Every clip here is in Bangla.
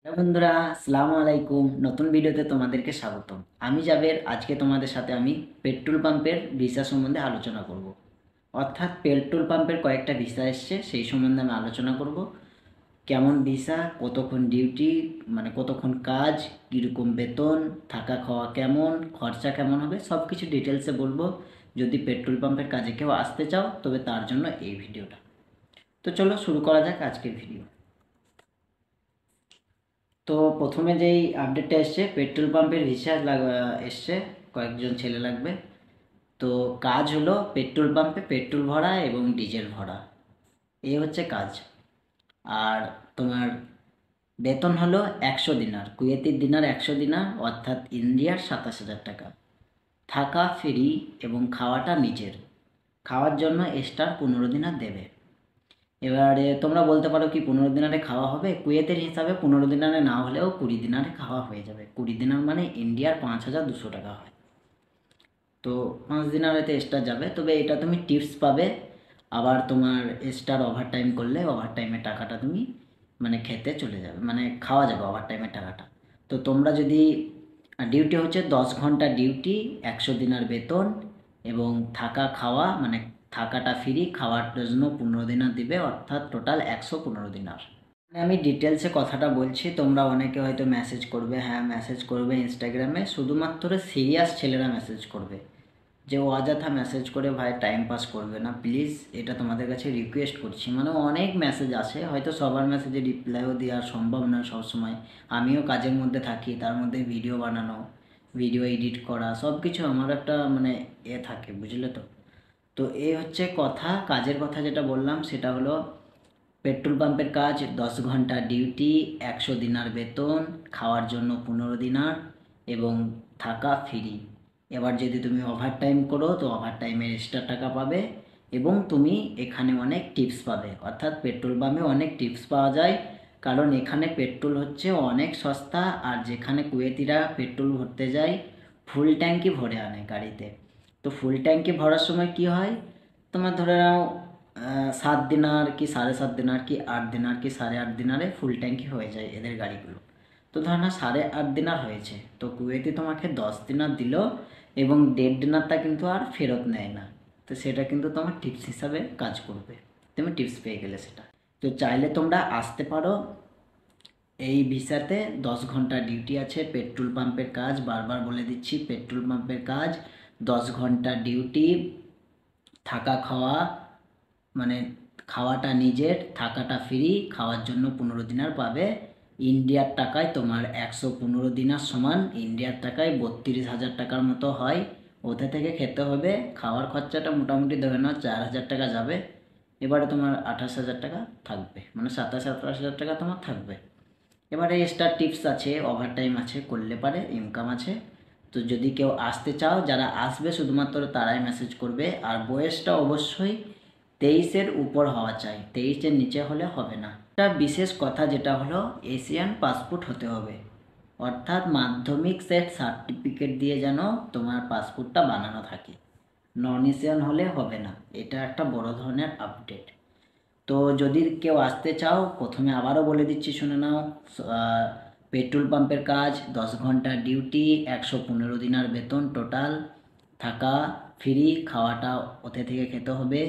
হ্যালো বন্ধুরা, আসসালামু আলাইকুম। নতুন ভিডিওতে তোমাদেরকে স্বাগতম। আমি জাবের। আজকে তোমাদের সাথে আমি পেট্রোল পাম্পের ভিসা সম্বন্ধে আলোচনা করব। অর্থাৎ পেট্রোল পাম্পের কয়েকটা ভিসা এসছে, সেই সম্বন্ধে আমি আলোচনা করব। কেমন ভিসা, কতক্ষণ ডিউটি, মানে কতক্ষণ কাজ, কীরকম বেতন, থাকা খাওয়া কেমন, খরচা কেমন হবে, সব কিছু ডিটেলসে বলবো। যদি পেট্রোল পাম্পের কাজে কেউ আসতে চাও তবে তার জন্য এই ভিডিওটা। তো চলো শুরু করা যাক আজকের ভিডিও। তো প্রথমে যেই আপডেটটা এসছে, পেট্রোল পাম্পের ভিসা এসছে, কয়েকজন ছেলে লাগবে। তো কাজ হলো পেট্রোল পাম্পে পেট্রোল ভরা এবং ডিজেল ভরা, এই হচ্ছে কাজ। আর তোমার বেতন হলো 100 দিনার, কুয়েতের দিনার 100 দিনার, অর্থাৎ ইন্ডিয়ার 27,000 টাকা। থাকা ফ্রি এবং খাওয়াটা নিজের। খাওয়ার জন্য এক্সট্রা 15 দিনার দেবে। এবারে তোমরা বলতে পারো কি 15 দিনারে খাওয়া হবে? কুয়েতের হিসাবে 15 দিনারে না হলেও 20 দিনারে খাওয়া হয়ে যাবে। 20 দিনার মানে ইন্ডিয়ার 5,200 টাকা হয়। তো 5 দিনারেতে এক্সট্রা যাবে, তবে এটা তুমি টিপস পাবে। আবার তোমার এক্সট্রা ওভার টাইম করলে ওভার টাইমের টাকাটা তুমি মানে খেতে চলে যাবে, মানে খাওয়া যাবে ওভার টাইমের টাকাটা। তো তোমরা যদি ডিউটি হচ্ছে 10 ঘন্টা ডিউটি, 100 দিনার বেতন এবং থাকা খাওয়া, মানে থাকাটা ফ্রি, খাওয়ার জন্য 15 দিনার দিবে, অর্থাৎ টোটাল 115 দিনার। মানে আমি ডিটেলসে কথাটা বলছি, তোমরা অনেকে হয়তো মেসেজ করবে, হ্যাঁ মেসেজ করবে ইনস্টাগ্রামে, শুধুমাত্র সিরিয়াস ছেলেরা মেসেজ করবে। যে অযথা মেসেজ করে ভাই টাইম পাস করবে না প্লিজ, এটা তোমাদের কাছে রিকোয়েস্ট করছি। মানে অনেক মেসেজ আসে, হয়তো সবার মেসেজে রিপ্লাইও দেওয়া সম্ভব নয় সবসময়। আমিও কাজের মধ্যে থাকি, তার মধ্যে ভিডিও বানানো, ভিডিও এডিট করা, সব কিছু আমার একটা মানে থাকে, বুঝলে তো। তো এই হচ্ছে কথা, কাজের কথা যেটা বললাম সেটা হলো পেট্রোল পাম্পের কাজ, 10 ঘন্টা ডিউটি, 100 দিনার বেতন, খাওয়ার জন্য 15 দিনার এবং থাকা ফ্রি। এবার যদি তুমি ওভার টাইম করো তো ওভার টাইমের এক্সট্রা টাকা পাবে এবং তুমি এখানে অনেক টিপস পাবে। অর্থাৎ পেট্রোল পাম্পে অনেক টিপস পাওয়া যায়, কারণ এখানে পেট্রোল হচ্ছে অনেক সস্তা। আর যেখানে কুয়েতিরা পেট্রোল ভরতে যায় ফুল ট্যাঙ্কি ভরে আনে গাড়িতে। তো ফুল ট্যাঙ্কি ভরার সময় কি হয়, তোমার ধরে নাও 7 দিনার কি 7.5 দিনার কি 8 দিনার কি 8.5 দিনারে ফুল ট্যাঙ্কি হয়ে যায় এদের গাড়িগুলো। তো ধর না 8.5 দিনার হয়েছে, তো কুয়েতে তোমাকে 10 দিনার দিল এবং 1.5 দিনারটা কিন্তু আর ফেরত নেয় না। তো সেটা কিন্তু তোমার টিপস হিসাবে কাজ করবে, তুমি টিপস পেয়ে গেলে সেটা। তো চাইলে তোমরা আসতে পারো। এই ভিসাতে 10 ঘন্টা ডিউটি আছে, পেট্রোল পাম্পের কাজ, বারবার বলে দিচ্ছি পেট্রোল পাম্পের কাজ, 10 ঘন্টা ডিউটি, থাকা খাওয়া, মানে খাওয়াটা নিজের, থাকাটা ফ্রি, খাওয়ার জন্য 15 দিনার পাবে। ইন্ডিয়ার টাকায় তোমার 115 দিনার সমান ইন্ডিয়ার টাকায় 32,000 টাকার মতো হয়। ওতে থেকে খেতে হবে, খাওয়ার খরচাটা মোটামুটি ধরে নাও 4,000 টাকা যাবে। এবারে তোমার 28,000 টাকা থাকবে, মানে 27-28 হাজার টাকা তোমার থাকবে। এবারে এক্সট্রা টিপস আছে, ওভার টাইম আছে, করলে পারে ইনকাম আছে। তো যদি কেউ আসতে চাও, যারা আসবে শুধুমাত্র তারাই মেসেজ করবে। আর বয়সটা অবশ্যই 23-এর উপর হওয়া চাই, 23-এর নিচে হলে হবে না। একটা বিশেষ কথা যেটা হলো এশিয়ান পাসপোর্ট হতে হবে, অর্থাৎ মাধ্যমিক সেট সার্টিফিকেট দিয়ে যেন তোমার পাসপোর্টটা বানানো থাকে। নন এশিয়ান হলে হবে না, এটা একটা বড় ধরনের আপডেট। তো যদি কেউ আসতে চাও, প্রথমে আবারও বলে দিচ্ছি শুনে নাও। পেট্রোল পাম্পের কাজ, 10 ঘন্টা ডিউটি, 115 দিনার বেতন টোটাল, থাকা ফ্রি, খাওয়াটা ওতে থেকে খেতে হবে,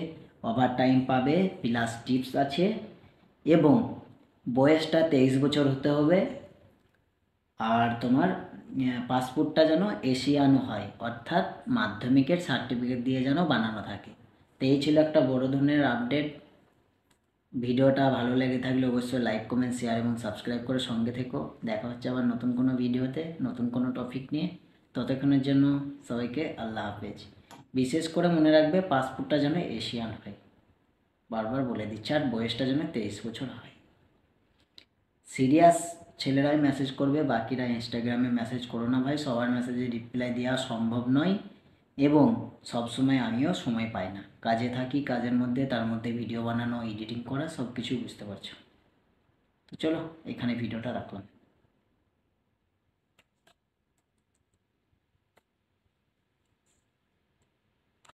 ওভার টাইম পাবে, প্লাস টিপস আছে এবং বয়সটা 23 বছর হতে হবে। আর তোমার পাসপোর্টটা যেন এশিয়ান হয়, অর্থাৎ মাধ্যমিকের সার্টিফিকেট দিয়ে যেন বানানো থাকে। তো এই ছিল একটা বড় ধরনের আপডেট। ভিডিওটা ভালো লেগে থাকলে অবশ্যই লাইক কমেন্ট শেয়ার এবং সাবস্ক্রাইব করে সঙ্গে থেকো। দেখা হচ্ছে আবার নতুন কোনো ভিডিওতে নতুন কোনো টপিক নিয়ে। ততক্ষণের জন্য সবাইকে আল্লাহ হাফেজ। বিশেষ করে মনে রাখবে পাসপোর্টটা যেন এশিয়ান হয়, বারবার বলে দিচ্ছি, আর বয়সটা যেন 23 বছর হয়। সিরিয়াস ছেলেরাই মেসেজ করবে, বাকিরা ইনস্টাগ্রামে মেসেজ করো না ভাই, সবার মেসেজে রিপ্লাই দেওয়া সম্ভব নয় এবং সবসময় আমিও সময় পাই না, কাজে থাকি, কাজের মধ্যে তার মধ্যে ভিডিও বানানো, এডিটিং করা, সব কিছুই বুঝতে পারছো। তো চলো এখানে ভিডিওটা রাখলাম।